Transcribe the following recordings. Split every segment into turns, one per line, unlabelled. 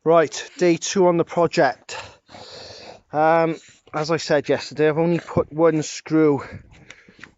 Right, day 2 on the project. As I said yesterday, I've only put one screw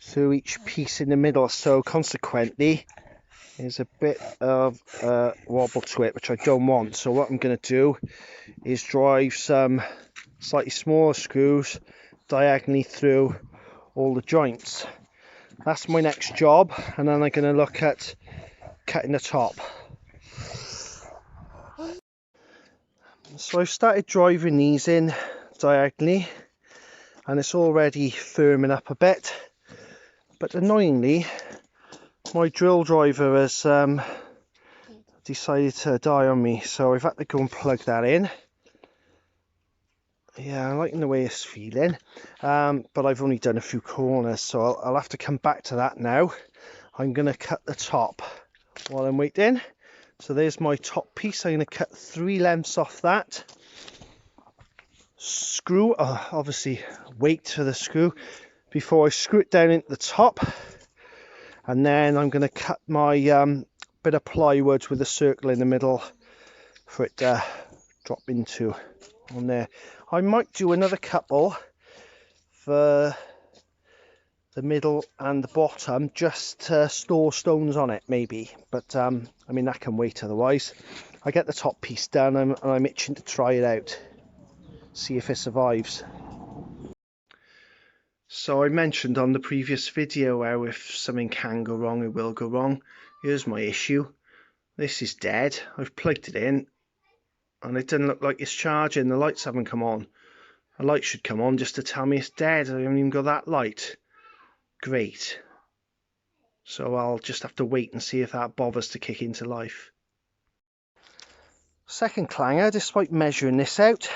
through each piece in the middle, so consequently there's a bit of wobble to it, which I don't want. So what I'm going to do is drive some slightly smaller screws diagonally through all the joints. That's my next job, and then I'm going to look at cutting the top. So I've started driving these in diagonally, and it's already firming up a bit, but annoyingly my drill driver has decided to die on me, so I've had to go and plug that in. Yeah, I'm liking the way it's feeling, but I've only done a few corners, so I'll have to come back to that now. I'm going to cut the top while I'm waiting. So there's my top piece. I'm going to cut 3 lengths off that. Screw, obviously wait for the screw before I screw it down into the top, and then I'm going to cut my bit of plywood with a circle in the middle for it to drop into on there. I might do another couple for the middle and the bottom just to store stones on it maybe, but I mean that can wait otherwise. I get the top piece done and I'm itching to try it out, see if it survives. So I mentioned on the previous video how if something can go wrong, it will go wrong. Here's my issue. This is dead. I've plugged it in and it doesn't look like it's charging. The lights haven't come on. A light should come on just to tell me it's dead. I haven't even got that light. Great. So I'll just have to wait and see if that bothers to kick into life. Second clanger, despite measuring this out.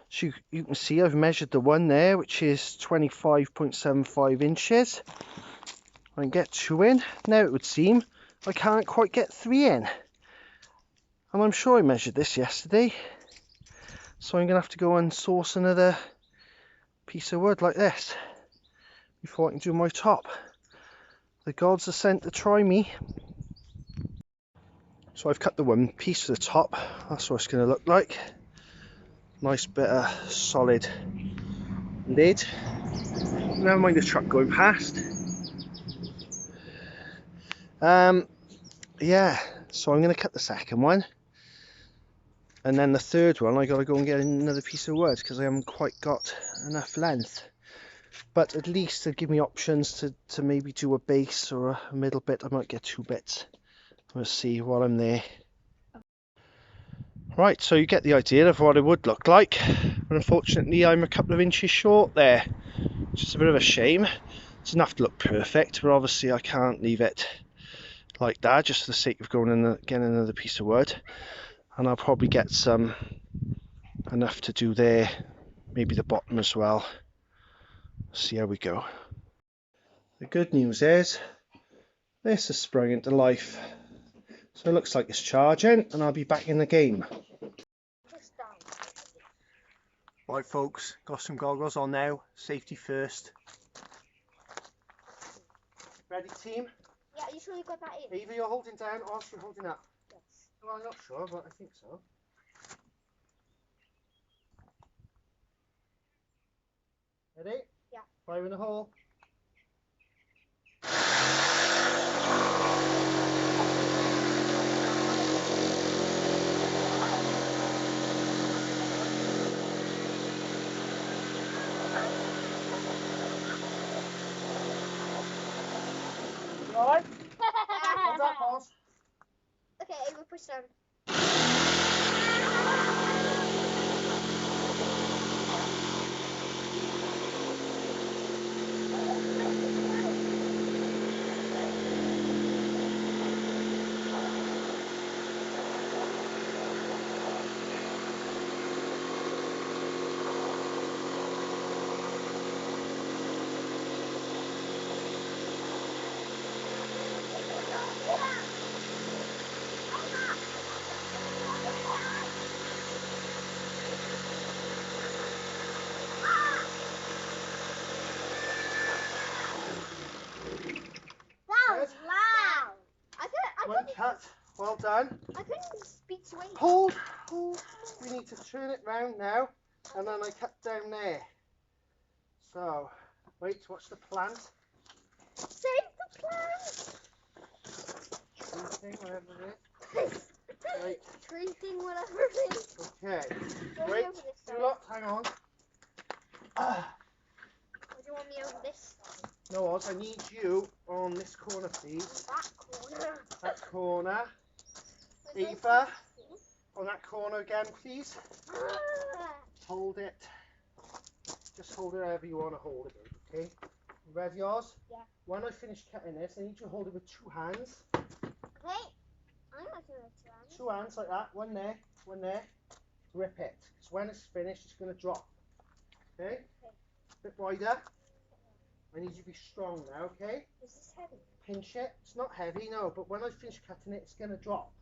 So you can see I've measured the one there, which is 25.75 inches. I can get 2 in. Now it would seem I can't quite get 3 in. And I'm sure I measured this yesterday. So I'm going to have to go and source another piece of wood like this before I can do my top. The gods are sent to try me. So I've cut the one piece for the top. That's what it's going to look like. Nice bit of solid lid. Never mind the truck going past. Yeah, so I'm going to cut the second one. And then the third one, I got to go and get another piece of wood because I haven't quite got enough length. But at least it'll give me options to maybe do a base or a middle bit. I might get 2 bits. We'll see while I'm there. Right, so you get the idea of what it would look like. But unfortunately, I'm a couple of inches short there. Which is a bit of a shame. It's enough to look perfect, but obviously I can't leave it like that just for the sake of going and getting another piece of wood. And I'll probably get some enough to do there, maybe the bottom as well. See how we go. The good news is this has sprung into life, so it looks like it's charging and I'll be back in the game. Right folks, got some goggles on now, safety first. Ready team?
Yeah, you sure you got that in?
Either you're holding down or you're holding up.
Yes.
Well, I'm not sure, but I think so. Ready?
Yeah.
Fire in the hole. You alright? Hold up, boss.
Okay, we'll push down. That was loud. I couldn't
Cut. Well done.
I couldn't speak weights, weights.
Hold. We need to turn it round now, and then I cut down there. So, wait, watch the plant.
Save the plant.
Tree thing, whatever it is. Right.
Tree thing, whatever it is.
Okay.
Go
Wait,
over this side.
you lot, hang on.
Or do you want me over this side?
No, Oz, I need you on this corner, please.
That corner.
That corner. Eva, on that corner again, please. Hold it. Just hold it however you want to hold it, okay? You ready, Oz?
Yeah.
When I finish cutting this, I need you to hold it with 2 hands.
Okay. I'm not doing it 2 hands.
2 hands like that. One there, one there. Grip it. Because when it's finished, it's going to drop. Okay? A bit wider. I need you to be strong now, okay?
Is this heavy?
Pinch it. It's not heavy, no, but when I finish cutting it, it's going to drop.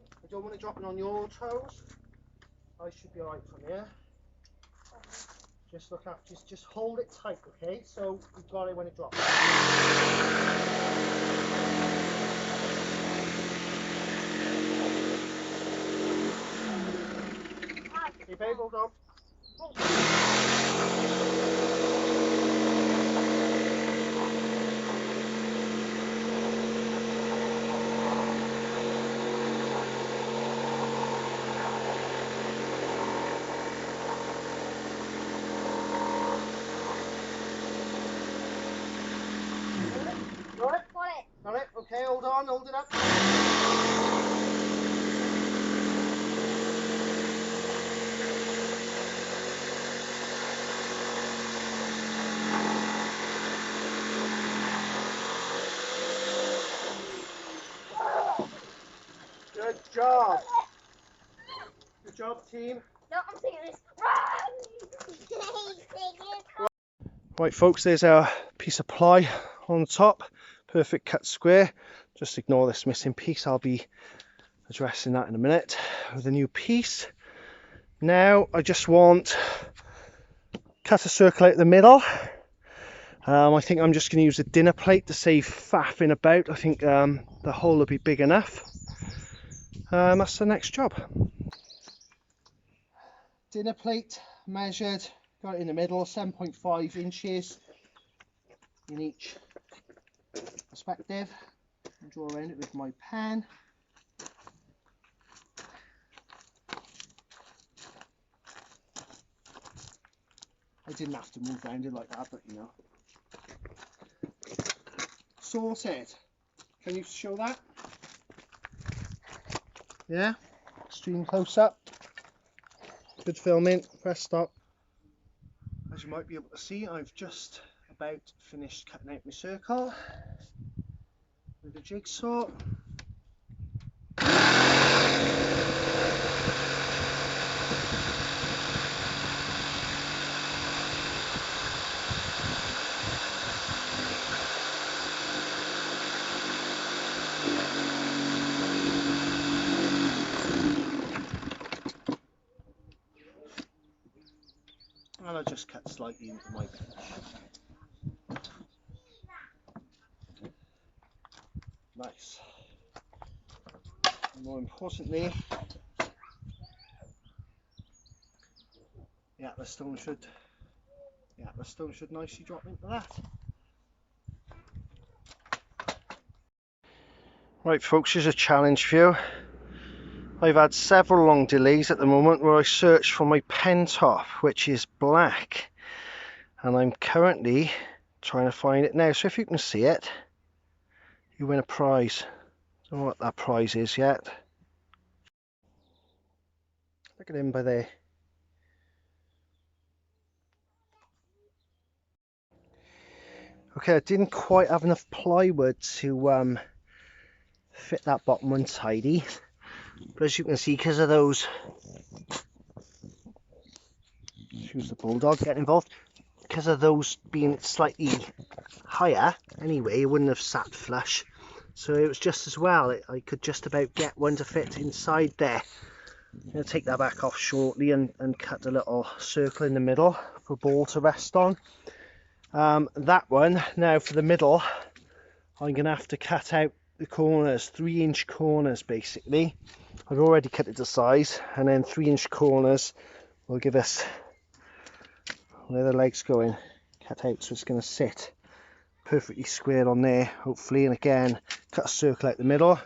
I don't want it dropping on your toes. I should be alright from here. Just look up, just hold it tight, okay? So you've got it when it drops. Hey babe, hold on. Got it?
Got it.
Got it? Okay, hold on, hold it up. Good job. Good job, team.
No, I'm taking this. Run!
Right folks, there's our piece of ply on top. Perfect cut square. Just ignore this missing piece. I'll be addressing that in a minute with a new piece. Now I just want cut a circle out the middle. I think I'm just going to use a dinner plate to save faffing about. I think the hole will be big enough. That's the next job. Dinner plate measured, got it in the middle, 7.5 inches in each perspective. I'll draw around it with my pen. I didn't have to move around it like that, but you know. Sorted. Can you show that? Yeah? Extreme close up. Good filming. Press stop. As you might be able to see, I've just about finished cutting out my circle with the jigsaw. And I just cut slightly into my bench. Nice. More importantly, the stone should nicely drop into that. Right folks, here's a challenge for you. I've had several long delays at the moment where I search for my pen top, which is black, and I'm currently trying to find it now. So if you can see it, you win a prize. I don't know what that prize is yet. Look at him by there. Okay, I didn't quite have enough plywood to fit that bottom one tidy, but as you can see, because of those, excuse the bulldog getting involved, because of those being slightly higher anyway, it wouldn't have sat flush, so it was just as well. I could just about get one to fit inside there. I'm going to take that back off shortly and cut a little circle in the middle for a ball to rest on. That one, now for the middle, I'm going to have to cut out the corners, 3-inch corners basically, I've already cut it to size, and then 3-inch corners will give us where the legs going cut out, so it's going to sit perfectly square on there hopefully. And again, cut a circle out the middle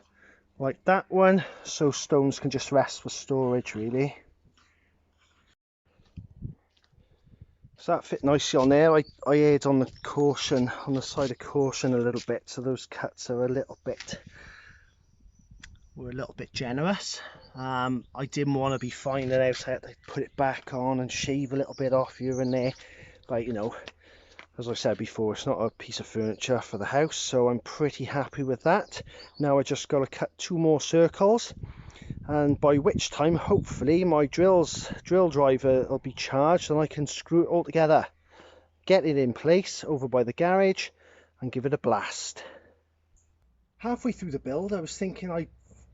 like that one, so stones can just rest for storage really. So that fit nicely on there. I erred on the caution, on the side of caution a little bit, so those cuts are a little bit generous. I didn't want to be finding out, I had to put it back on and shave a little bit off here and there, but you know, as I said before, it's not a piece of furniture for the house, so I'm pretty happy with that. Now I just got to cut 2 more circles, and by which time hopefully my drill driver will be charged and I can screw it all together, get it in place over by the garage and give it a blast. Halfway through the build I was thinking I'd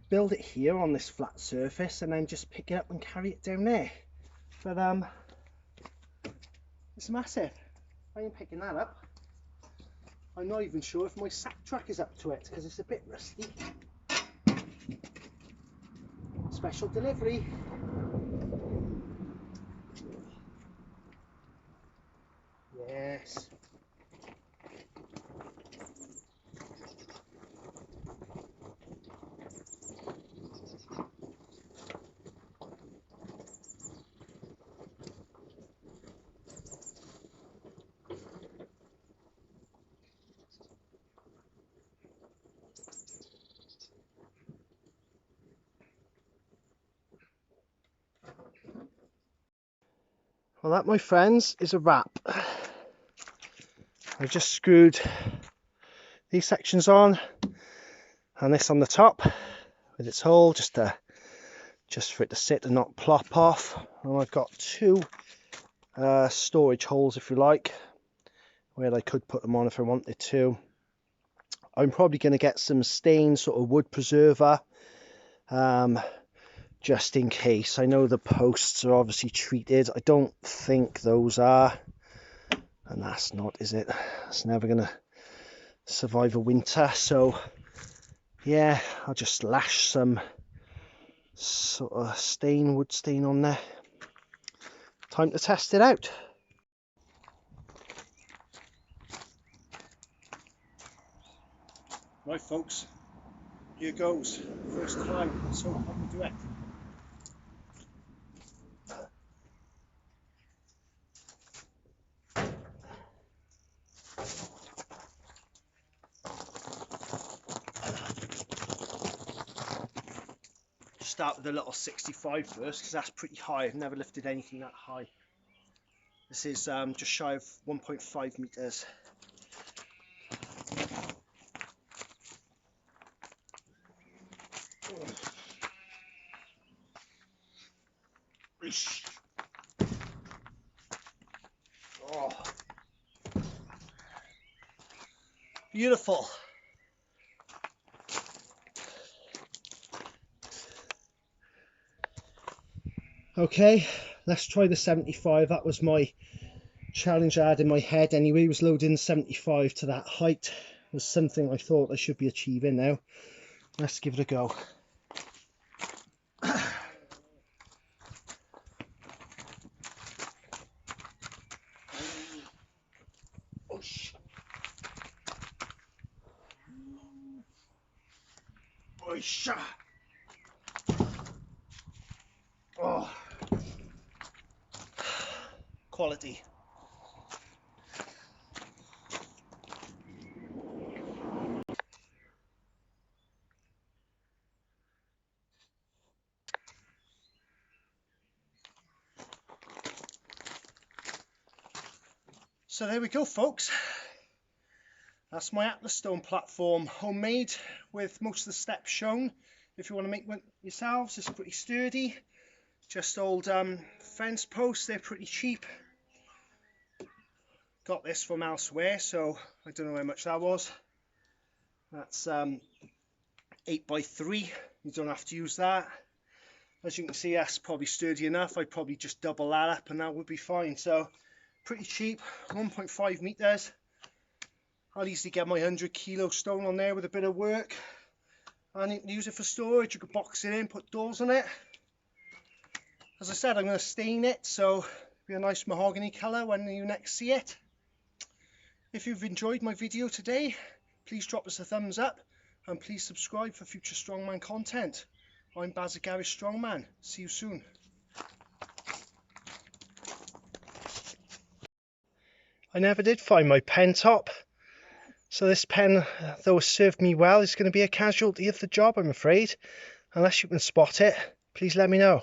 build it here on this flat surface and then just pick it up and carry it down there, but it's massive. I ain't picking that up. I'm not even sure if my sack track is up to it because it's a bit rusty. Special delivery. Yes. Well, that, my friends, is a wrap. I just screwed these sections on and this on the top with its hole just for it to sit and not plop off. And I've got 2 storage holes, if you like, where I could put them on if I wanted to. I'm probably going to get some stained sort of wood preserver, just in case. I know the posts are obviously treated. I don't think those are, and that's not, is it? It's never going to survive a winter. So yeah, I'll just lash some sort of wood stain on there. Time to test it out. Right folks, here goes. First time, so I can do it. Start with a little 65 first because that's pretty high. I've never lifted anything that high. This is just shy of 1.5 meters. Oh, beautiful. Okay, let's try the 75. That was my challenge I had in my head anyway, was loading 75 to that height. It was something I thought I should be achieving now. Let's give it a go. Oh, quality. So there we go folks, that's my Atlas stone platform, homemade with most of the steps shown. If you want to make one yourselves, it's pretty sturdy. Just old fence posts, they're pretty cheap. Got this from elsewhere, so I don't know how much that was. That's 8x3, you don't have to use that. As you can see, that's probably sturdy enough. I'd probably just double that up and that would be fine. So pretty cheap, 1.5 meters. I'll easily get my 100 kilo stone on there with a bit of work. and you can use it for storage. You could box it in, put doors on it. As I said, I'm going to stain it so it'll be a nice mahogany colour when you next see it. If you've enjoyed my video today, please drop us a thumbs up and please subscribe for future Strongman content. I'm Baz Garage Strongman. See you soon. I never did find my pen top, so this pen, though served me well, is going to be a casualty of the job, I'm afraid. Unless you can spot it, please let me know.